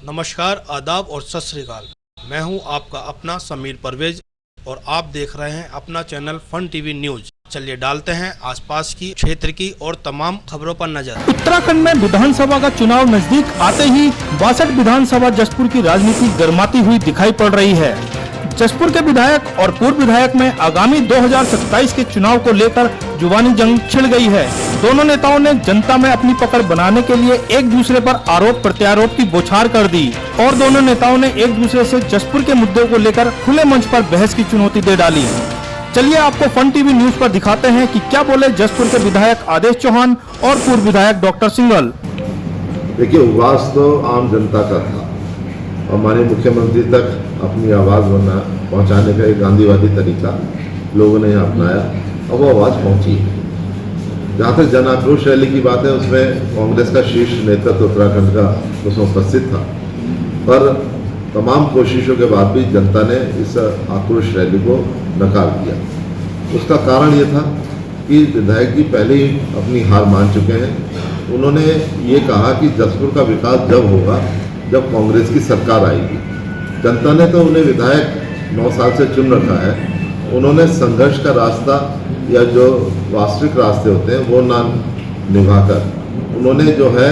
नमस्कार, आदाब और सत श्री अकाल। मैं हूं आपका अपना समीर परवेज और आप देख रहे हैं अपना चैनल फन टीवी न्यूज। चलिए डालते हैं आसपास की क्षेत्र की और तमाम खबरों पर नजर। उत्तराखंड में विधानसभा का चुनाव नजदीक आते ही 62 विधानसभा जसपुर की राजनीति गर्माती हुई दिखाई पड़ रही है। जसपुर के विधायक और पूर्व विधायक में आगामी 2027 के चुनाव को लेकर जुबानी जंग छिड़ गई है। दोनों नेताओं ने जनता में अपनी पकड़ बनाने के लिए एक दूसरे पर आरोप प्रत्यारोप की बौछार कर दी और दोनों नेताओं ने एक दूसरे से जसपुर के मुद्दों को लेकर खुले मंच पर बहस की चुनौती दे डाली। चलिए आपको फन टीवी न्यूज पर दिखाते हैं कि क्या बोले जसपुर के विधायक आदेश चौहान और पूर्व विधायक डॉक्टर सिंघल। देखिए, उपवास तो आम जनता का था। हमारे मुख्यमंत्री तक अपनी आवाज़ पहुंचाने का एक गांधीवादी तरीका लोगों ने अपनाया और वो आवाज़ पहुंची है। जहाँ तक जन आक्रोश रैली की बात है, उसमें कांग्रेस का शीर्ष नेतृत्व उत्तराखंड का उसमें उपस्थित था, पर तमाम कोशिशों के बाद भी जनता ने इस आक्रोश रैली को नकार दिया। उसका कारण ये था कि विधायक जी पहले ही अपनी हार मान चुके हैं। उन्होंने ये कहा कि जसपुर का विकास जब होगा जब कांग्रेस की सरकार आएगी। जनता ने तो उन्हें विधायक 9 साल से चुन रखा है। उन्होंने संघर्ष का रास्ता या जो वास्तविक रास्ते होते हैं वो ना निभाकर उन्होंने जो है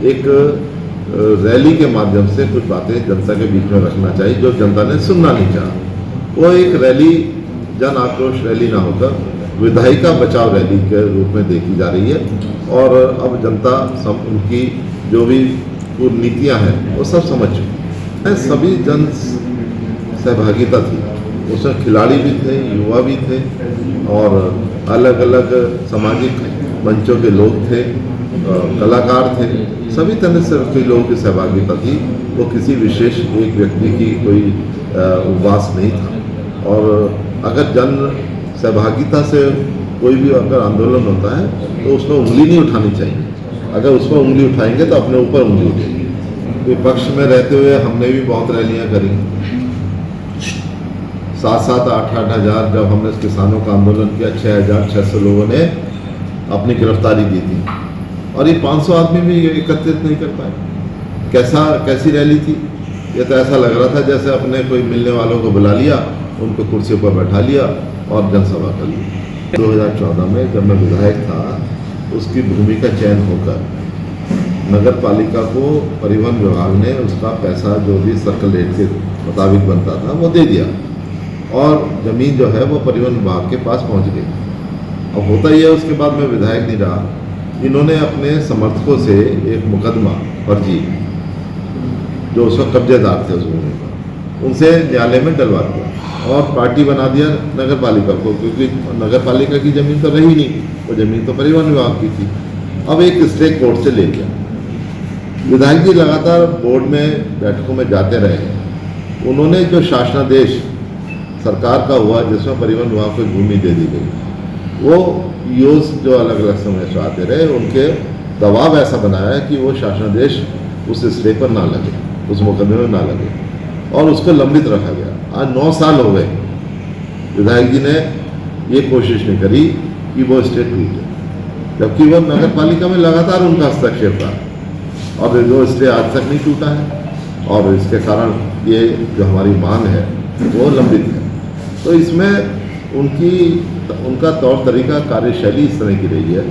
एक रैली के माध्यम से कुछ बातें जनता के बीच में रखना चाहिए जो जनता ने सुनना नहीं चाहा। वो एक रैली जन आक्रोश रैली ना होकर विधायिका बचाव रैली के रूप में देखी जा रही है और अब जनता सब उनकी जो भी नीतियां हैं वो सब समझ चुकी है। सभी जन सहभागिता थी, उसमें खिलाड़ी भी थे, युवा भी थे और अलग अलग सामाजिक मंचों के लोग थे, कलाकार थे। सभी तरह से के लोगों की सहभागिता थी। वो किसी विशेष एक व्यक्ति की कोई उपवास नहीं था। और अगर जन सहभागिता से कोई भी अगर आंदोलन होता है तो उसमें उंगली नहीं उठानी चाहिए। अगर उसमें उंगली उठाएंगे तो अपने ऊपर उंगली उठेगी। विपक्ष में रहते हुए हमने भी बहुत रैलियां करी। 7-7, 8-8 हज़ार जब हमने किसानों का आंदोलन किया, 6,600 लोगों ने अपनी गिरफ्तारी दी थी और ये 500 आदमी भी एकत्रित नहीं कर पाए। कैसी रैली थी? ये तो ऐसा लग रहा था जैसे अपने कोई मिलने वालों को बुला लिया, उनको कुर्सी पर बैठा लिया और जनसभा कर ली। 2014 में जब मैं विधायक था, उसकी भूमि का चयन होकर नगर पालिका को परिवहन विभाग ने उसका पैसा जो भी सर्कल रेट के मुताबिक बनता था वो दे दिया और ज़मीन जो है वो परिवहन विभाग के पास पहुंच गई। अब होता ही है, उसके बाद मैं विधायक नहीं रहा। इन्होंने अपने समर्थकों से एक मुकदमा फर्जी, जो उस वक्त कब्जेदार थे उस भूमि पर, उनसे न्यायालय में डलवा दिया और पार्टी बना दिया नगर पालिका को, क्योंकि नगर पालिका की ज़मीन तो रही नहीं, वो ज़मीन तो परिवहन विभाग की थी। अब एक स्टे कोर्ट से ले लिया। विधायक जी लगातार बोर्ड में बैठकों में जाते रहे। उन्होंने जो शासनादेश सरकार का हुआ जिसमें परिवहन विभाग को भूमि दे दी गई, वो यूज जो अलग अलग समय से आते रहे, उनके दबाव ऐसा बनाया कि वो शासनादेश उस स्टे पर ना लगे, उस मुकदमे में ना लगे और उसको लंबित रखा गया। आज 9 साल हो गए, विधायक जी ने ये कोशिश नहीं करी कि वो स्टे टूटे, जबकि वो नगर पालिका में लगातार उनका हस्तक्षेप था और जो स्टे आज तक नहीं टूटा है और इसके कारण ये जो हमारी मांग है वो लंबित है। तो इसमें उनका तौर तरीका, कार्यशैली इस तरह की रही है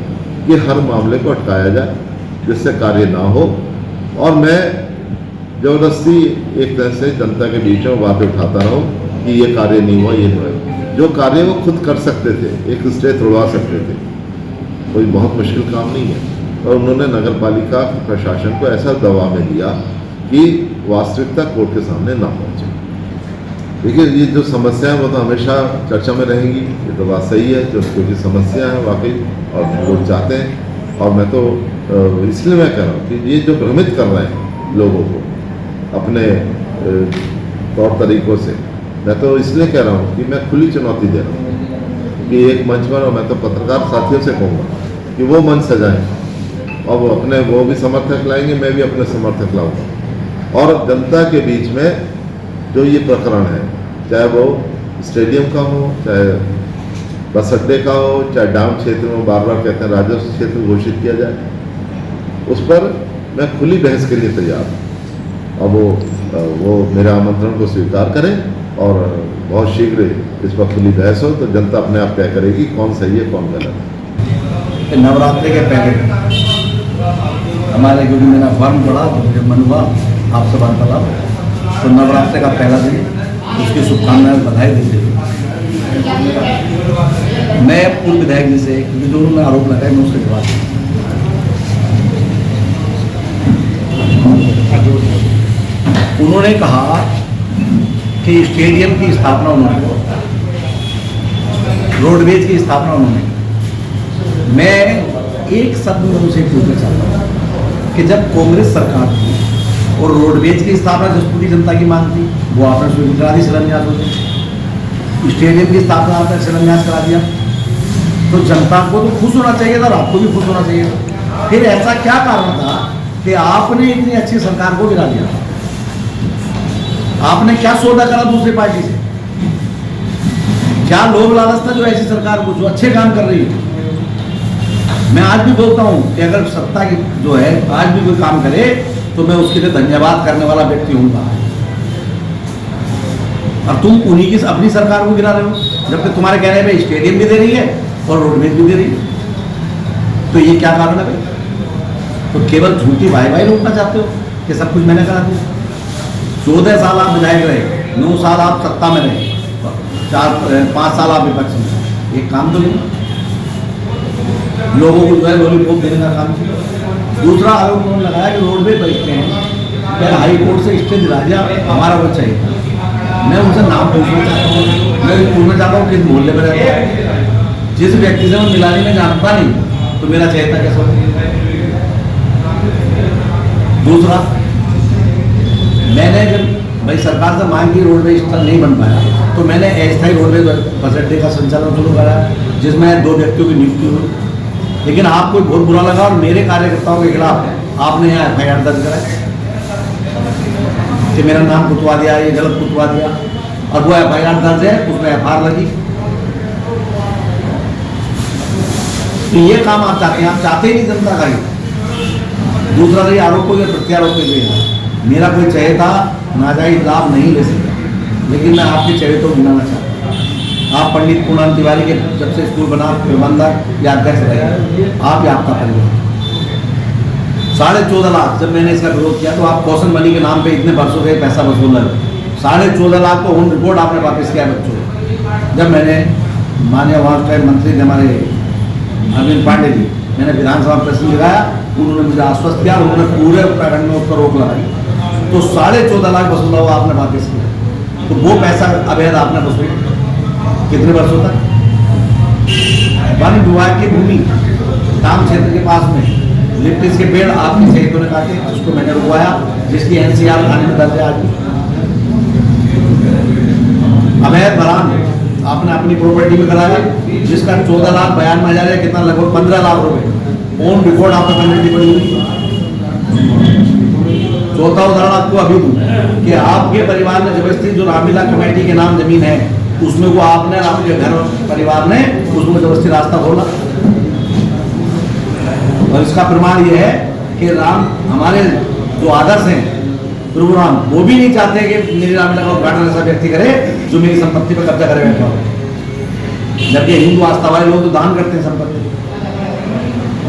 कि हर मामले को अटकाया जाए जिससे कार्य ना हो और मैं ज़बरदस्ती एक तरह से जनता के बीच में बातें उठाता रहूँ कि ये कार्य नहीं हुआ, ये नहीं हुआ। जो कार्य वो खुद कर सकते थे, एक स्टे तोड़वा सकते थे, कोई बहुत मुश्किल काम नहीं है। और उन्होंने नगर पालिका प्रशासन को ऐसा दबाव में दिया कि वास्तविकता कोर्ट के सामने ना पहुंचे। देखिए, ये जो समस्या है वो तो हमेशा चर्चा में रहेगी, ये तो बात सही है, जो क्योंकि समस्या है वाकई और लोग चाहते हैं। और मैं तो इसलिए मैं कह रहा हूँ कि ये जो भ्रमित कर रहे हैं लोगों को अपने तौर तरीकों से, मैं तो इसलिए कह रहा हूँ कि मैं खुली चुनौती दे रहा हूँ कि एक मंच पर, और मैं तो पत्रकार साथियों से कहूँगा कि वो मंच सजाएं और वो अपने वो भी समर्थक लाएंगे, मैं भी अपने समर्थक लाऊंगा और जनता के बीच में जो ये प्रकरण है, चाहे वो स्टेडियम का हो, चाहे बस अड्डे का हो, चाहे डाउन क्षेत्र में बार बार कहते हैं राजस्व क्षेत्र घोषित किया जाए, उस पर मैं खुली बहस के लिए तैयार हूँ। और वो मेरे आमंत्रण को स्वीकार करें और बहुत शीघ्र इस पर खुली बहस हो तो जनता अपने आप तय करेगी कौन सही है कौन गलत है। नवरात्रि के पहले हमारे, क्योंकि मेरा फॉर्म पड़ा तो मुझे मन हुआ आपसे वार्तालाप, तो नवरात्रि का पहला दिन उसकी शुभकामनाएं बधाई दीजिए। मैं पूर्व विधायक जी से, क्योंकि दोनों में आरोप लगाए, मैं उसके जवाब उन्होंने कहा कि स्टेडियम की स्थापना उन्होंने, रोडवेज की स्थापना उन्होंने। मैं एक शब्द में उनसे पूछना चाहता हूँ कि जब कांग्रेस सरकार थी और रोडवेज की स्थापना जसपुर की जनता की मांग थी, वो आपने स्वीकृत करा दी, शिलान्यास होते। स्टेडियम की स्थापना आपने शिलान्यास करा दिया, तो जनता को तो खुश होना चाहिए था और आपको भी खुश होना चाहिए था। फिर ऐसा क्या कारण था कि आपने इतनी अच्छी सरकार को गिरा दिया? आपने क्या सौदा करा दूसरी पार्टी से? क्या लोभ लालच था जो ऐसी सरकार को, जो अच्छे काम कर रही है? मैं आज भी बोलता हूं कि अगर सत्ता की जो है आज भी कोई काम करे तो मैं उसके लिए धन्यवाद करने वाला व्यक्ति हूंगा। अब तुम उन्हीं की अपनी सरकार को गिरा रहे हो, जबकि तुम्हारे कहने में स्टेडियम भी दे रही है और रोडवेज भी दे रही है। तो ये क्या कारण है भाई? तो केवल झूठी वाई रोकना चाहते हो कि सब कुछ मैंने करा दिया। 14 साल आप विधायक रहे, 9 साल आप सत्ता में रहे, 5 साल आप विपक्ष में, एक काम तो नहीं। लोगों को जो है लॉलीपॉप देने का काम किया। दूसरा आरोप उन्होंने लगाया कि रोडवेज बैठते हैं, फिर हाई कोर्ट से स्टे दिला दिया, हमारा वो चाहिए। मैं उनसे नाम पूछना चाहता हूँ, मैं पूछना चाहता हूँ किस मोहल्ले में रहता है? जिस व्यक्ति से मैं मिलानी में जानता नहीं तो मेरा चहेता कैसे होगा? दूसरा, मैंने जब भाई सरकार से मांग की रोडवेज स्थल नहीं बन पाया तो मैंने अस्थायी रोडवेज बस अड्डे का संचालन शुरू करा, जिसमें 2 व्यक्तियों की नियुक्ति हुई। लेकिन आपको बहुत बुरा लगा और मेरे कार्यकर्ताओं के खिलाफ आपने यहाँ FIR दर्ज करा कि मेरा नाम कुतवा दिया, ये गलत कुतवा दिया, और वो FIR दर्ज है, उसमें FIR लगी। तो ये काम आप चाहते हैं, आप चाहते ही नहीं जनता का ही। दूसरा रही आरोप को प्रत्यारोप के लिए मेरा कोई चहेता नाजायज लाभ नहीं ले सकता, लेकिन मैं आपके चहेतों को गिनाना चाहता हूँ। आप पंडित पूर्णानंद तिवारी के जब से स्कूल बना प्रबंधक या अध्यक्ष रहे, आप या आपका परिवार 14.5 लाख, जब मैंने इसका विरोध किया तो आप कौशन मनी के नाम पे इतने वर्षों से पैसा वसूल रहे। 14.5 लाख को होम रिपोर्ट आपने वापस किया बच्चों। जब मैंने माननीय वहाँ टाइम मंत्री थे हमारे अरविंद पांडे जी, मैंने विधानसभा में प्रश्न लगाया, उन्होंने मुझे आश्वस्त किया, उन्होंने पूरे उत्तराखंड में उस पर रोक लगाई, तो 14.5 लाख वसूला हुआ आपने वापस किया। तो वो पैसा अवैध आपने वसूला कितने वर्षों तक? वन विभाग की भूमि काम क्षेत्र के पास में लिप्टिस के पेड़ आपके खेतों ने काटे, उसको मैंने रुकवाया, जिसकी NCR थाने में दर्ज है आज। अवैध भरान आपने अपनी प्रॉपर्टी में कराया, जिसका 14,92,000 है, कितना लगभग 15 लाख रुपए ओन रिकॉर्ड आपने पेनल्टी पड़ी हुई। चौथा उदाहरण आपको अभी दूं कि आपके परिवार ने जबरदस्ती जो रामलीला कमेटी के नाम जमीन है उसमें वो आपने, आपके घर परिवार ने उसमें जबरदस्ती रास्ता खोला, और इसका प्रमाण ये है कि राम हमारे जो आदर्श हैं प्रभु राम, वो भी नहीं चाहते कि मेरी रामलीला का उद्घाटन ऐसा व्यक्ति करे जो मेरी संपत्ति पर कब्जा करे बैठा हो। जबकि हिंदू आस्था वाले लोग तो दान करते हैं संपत्ति,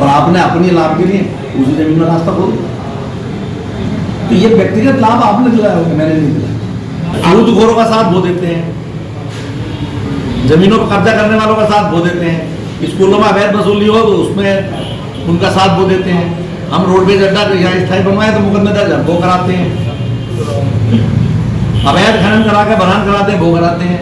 और आपने अपने लाभ के लिए उसी जमीन में रास्ता खोल दिया। तो ये व्यक्तिगत लाभ आपने दिलाया होगा, मैंने नहीं दिलाया। सूदखोरों का साथ वो देते हैं, जमीनों पर कब्जा करने वालों का साथ वो देते हैं, स्कूलों में अवैध वसूली हो तो उसमें उनका साथ वो देते हैं। हम रोडवेज अड्डा यहाँ स्थायी बनवाए तो मुकदमे दर्ज वो कराते हैं, अवैध खनन करा के बरान कराते हैं, वो कराते हैं।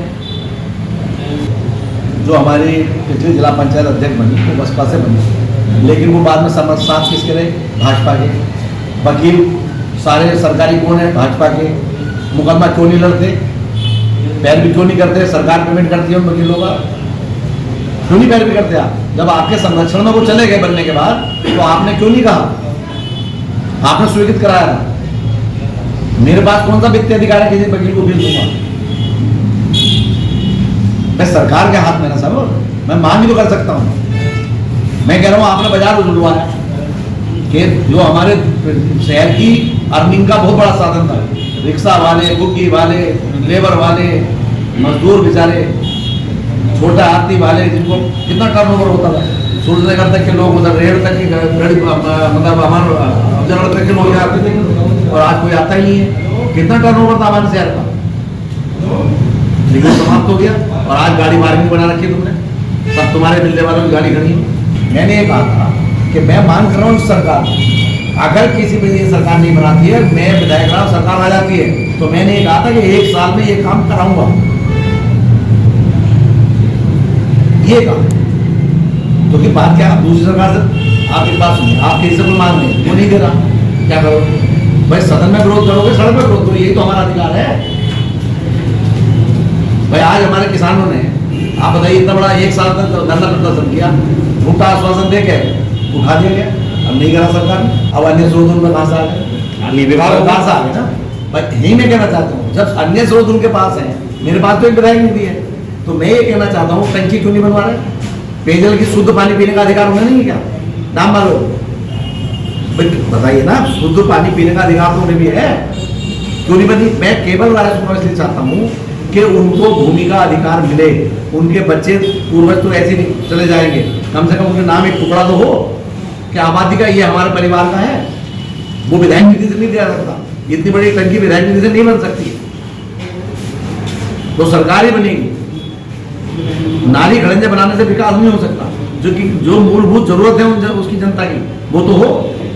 जो हमारी पिछली जिला पंचायत अध्यक्ष बनी वो बसपा से बनी, लेकिन वो बाद में साथ किसके रहे? भाजपा के। वकील सारे सरकारी कौन है? भाजपा के। मुकदमा क्यों नहीं लड़ते? पैरवी क्यों नहीं करते? सरकार पेमेंट करती है उन वकीलों का, क्यों नहीं पैरवी करते आप? जब आपके संरक्षण में वो चले गए बनने के बाद तो आपने क्यों नहीं कहा? आपने स्वीकृत कराया था। मेरे पास कौन सा वित्तीय अधिकार है किसी वकील को भेज दूंगा? मैं सरकार के हाथ में ना सब, मैं मांग तो कर सकता हूं। मैं कह रहा हूं आपने बाजार उजड़वाया कि जो हमारे शहर की अर्निंग का बहुत बड़ा साधन था, रिक्शा वाले, बुग्गी वाले, लेबर वाले, मजदूर बेचारे, छोटा हाथी वाले, जिनको कितना टर्नओवर होता था, सूर्यनगर तक के लोग, उधर रेड तक की गाड़ी, मतलब हमारे अफजलगढ़ तक के लोग आते थे, और आज कोई आता ही नहीं है। कितना टर्नओवर था हमारे शहर का, लेकिन समाप्त हो गया। और आज गाड़ी मार्केट बना रखी है तुमने, सब तुम्हारे मिलने वालों की गाड़ी खड़ी है। मैंने ये कहा था कि मैं मांग कर रहा हूँ सरकार, अगर किसी भी ये सरकार नहीं बनाती है, मैं विधायक रहा, सरकार आ जाती है, तो मैंने ये कहा था कि 1 साल में ये काम कराऊंगा, ये काम। क्योंकि बात क्या, दूसरी सरकार से आपकी बात सुनिए, आप किसी से कोई मांग नहीं, वो नहीं दे रहा, क्या करो भाई? सदन में विरोध करोगे, सड़क में विरोध करो, यही तो हमारा अधिकार है भाई। आज हमारे किसानों ने, आप बताइए, इतना बड़ा 1 साल तक धरना प्रदर्शन किया, झूठा आश्वासन दे के उठा दिया गया, अब नहीं करा सरकार ने। अब अन्य स्रोत उनके पास आ गए, विकास आ गए ना भाई। यही मैं कहना चाहता हूँ, जब अन्य स्रोत उनके पास है, मेरे पास तो एक विधायक निधि है, तो मैं ये कहना चाहता हूँ, टंकी क्यों नहीं बनवा रहे? पेयजल की शुद्ध पानी पीने का अधिकार उन्हें नहीं है क्या? नाम मारो बताइए ना, शुद्ध पानी पीने का अधिकार तो उन्हें भी है, क्यों नहीं बनी? मैं केवल राजकुमार इसलिए चाहता हूँ कि उनको भूमि का अधिकार मिले, उनके बच्चे पूर्वज तो ऐसे नहीं चले जाएंगे, कम से कम उनके नाम एक टुकड़ा तो हो कि आबादी का ये हमारे परिवार का है। वो विधायक निधि से नहीं दिया सकता, इतनी बड़ी टंकी विधायक निधि से नहीं बन सकती, तो सरकार ही बनेगी। नाली खड़ंजे बनाने से विकास नहीं हो सकता, जो मूलभूत जरूरत है उसकी जनता की, वो तो हो।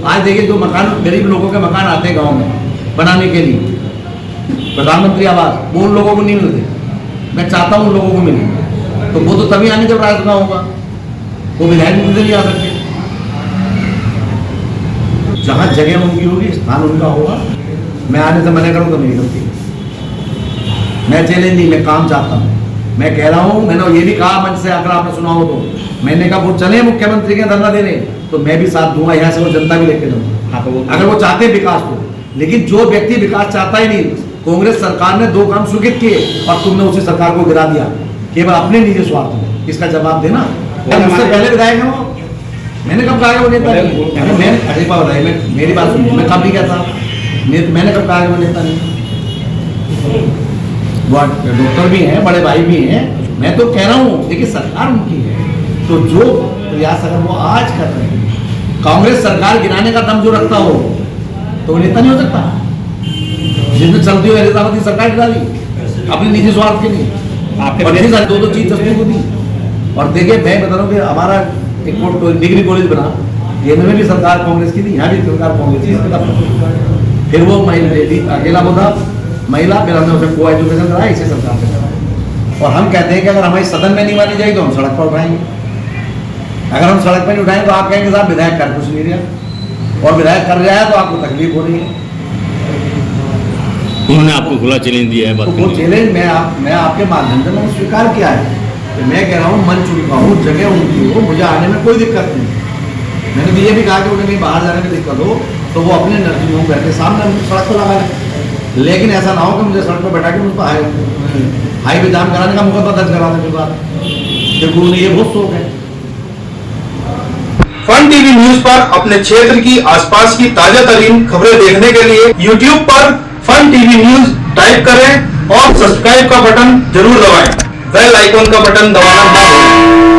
आज देखिए, जो मकान गरीब लोगों के मकान आते हैं गाँव में बनाने के लिए, प्रधानमंत्री आवास, वो उन लोगों को नहीं मिलते। मैं चाहता हूँ उन लोगों को मिले, तो वो तो तभी आने जब राज गाँव होगा, वो विधायक निधि से नहीं आ सकते। जहाँ जगह उनकी होगी, स्थान उनका होगा, मैं आने से मना करूँ तो नहीं करती। मैं चैलेंज नहीं, मैं काम चाहता हूँ। मैं कह रहा हूँ, मैंने ये भी कहा मंच से, अगर आपने सुना हो तो, मैंने कहा वो चले मुख्यमंत्री के धरना देने, तो मैं भी साथ दूंगा, यहाँ से वो जनता भी लेके जाऊंगा, अगर वो चाहते विकास को। लेकिन जो व्यक्ति विकास चाहता ही नहीं, कांग्रेस सरकार ने 2 काम स्वीकृत किए और तुमने उसी सरकार को गिरा दिया केवल अपने निजी स्वार्थ में। इसका जवाब देना। मुझसे पहले विधायक है वो, मैंने कब कहा वो नेता नहीं? मैं अरे बाबा, मेरी बात सुनिए, मैं कब नहीं कहता, मैंने कब कहा वो नेता नहीं? वो डॉक्टर भी हैं, बड़े भाई भी हैं, मैं तो कह रहा हूँ, देखिए सरकार उनकी है, तो जो प्रयास अगर वो आज कर रहे हैं, कांग्रेस सरकार गिराने का दम जो रखता हो, तो वो नेता नहीं हो सकता। जिसमें चलती हुई एलिजाबेथ सरकार गिरा दी अपने निजी स्वार्थ के लिए, आपके 2 चीज जस्टिस को दी। और देखिए, मैं बता रहा हूँ कि हमारा एक डिग्री कॉलेज बना, ये में भी सरकार कांग्रेस की थी, यहाँ भी सरकार कांग्रेस की। फिर वो अकेला वो था महिला, फिर हमने उसे को एजुकेशन कराया, इसे सरकार से कराया। और हम कहते हैं कि अगर हमारी सदन में नहीं मानी जाएगी तो हम सड़क पर उठाएंगे। अगर हम सड़क पर नहीं उठाएंगे तो आप कहेंगे साहब विधायक कर कुछ नहीं रहा, और विधायक कर रहा है तो आपको तकलीफ हो रही है। उन्होंने आपको खुला चैलेंज दिया है, तो वो चैलेंज मैं आपके माध्यम से मैंने स्वीकार किया है। तो मैं कह रहा हूँ, मंच उनका हो, जगह उनकी हो, मुझे आने में कोई दिक्कत नहीं। मैंने तो ये भी कहा कि उन्हें कहीं बाहर जाने में दिक्कत हो तो वो अपने नर्सिंग होम घर के सामने सड़क पर लगा लें, लेकिन ऐसा ना हो कि मुझे सड़क पर बैठा के मुझको हाईवे जाम कराने का मुकदमा दर्ज कराने के बाद, क्योंकि उन्हें ये बहुत शौक है। फन टीवी न्यूज पर अपने क्षेत्र की, आसपास की ताजा तरीन खबरें देखने के लिए यूट्यूब पर फन टीवी न्यूज टाइप करें और सब्सक्राइब का बटन जरूर दबाएं। बेल आइकॉन का बटन दबाना ना भूलें।